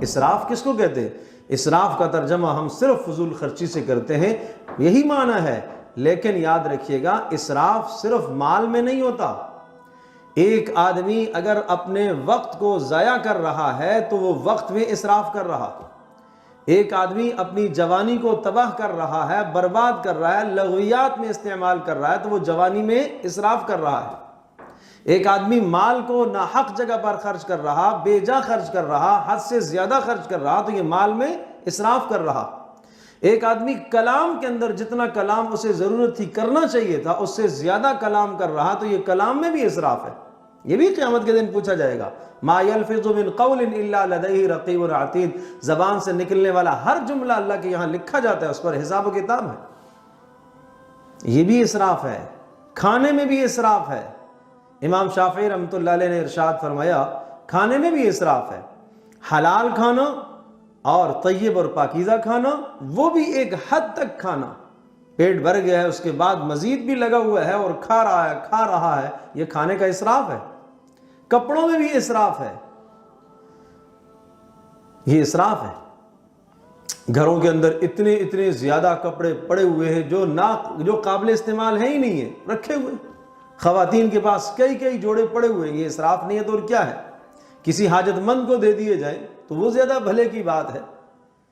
اسراف کس کو کہتے ہیں؟ اسراف کا ترجمہ ہم صرف فضول خرچی سے کرتے ہیں، یہی معنی ہے۔ لیکن یاد رکھیے گا اسراف صرف مال میں نہیں ہوتا۔ ایک آدمی اگر اپنے وقت کو ضائع کر رہا ہے تو وہ وقت میں اسراف کر رہا ہے۔ ایک آدمی اپنی جوانی کو تباہ کر رہا ہے، برباد کر رہا ہے، لغویات میں استعمال کر رہا ہے تو وہ جوانی میں اسراف کر رہا ہے۔ ایک آدمی مال کو ناحق جگہ پر خرچ کر رہا، بے جا خرچ کر رہا، حد سے زیادہ خرچ کر رہا تو یہ مال میں اسراف کر رہا۔ ایک آدمی کلام کے اندر جتنا کلام اسے ضرورت تھی کرنا چاہیے تھا اس سے زیادہ کلام کر رہا تو یہ کلام میں بھی اسراف ہے۔ یہ بھی قیامت کے دن پوچھا جائے گا، ما یلفظ من قول الا لدیہ رقیب عتید، زبان سے نکلنے والا ہر جملہ اللہ کے یہاں لکھا جاتا ہے، اس پر حساب و کتاب ہے۔ یہ بھی اسراف ہے۔ کھانے میں بھی اسراف ہے۔ امام شافعی رحمۃ اللہ علیہ نے ارشاد فرمایا کھانے میں بھی اسراف ہے۔ حلال کھانا اور طیب اور پاکیزہ کھانا، وہ بھی ایک حد تک کھانا، پیٹ بھر گیا ہے اس کے بعد مزید بھی لگا ہوا ہے اور کھا رہا ہے، یہ کھانے کا اسراف ہے۔ کپڑوں میں بھی اسراف ہے، یہ اسراف ہے۔ گھروں کے اندر اتنے زیادہ کپڑے پڑے ہوئے ہیں جو قابل استعمال ہیں ہی نہیں ہیں، رکھے ہوئے۔ خواتین کے پاس کئی جوڑے پڑے ہوئے ہیں، یہ اسراف نہیں ہے تو اور کیا ہے؟ کسی حاجت مند کو دے دیے جائیں تو وہ زیادہ بھلے کی بات ہے۔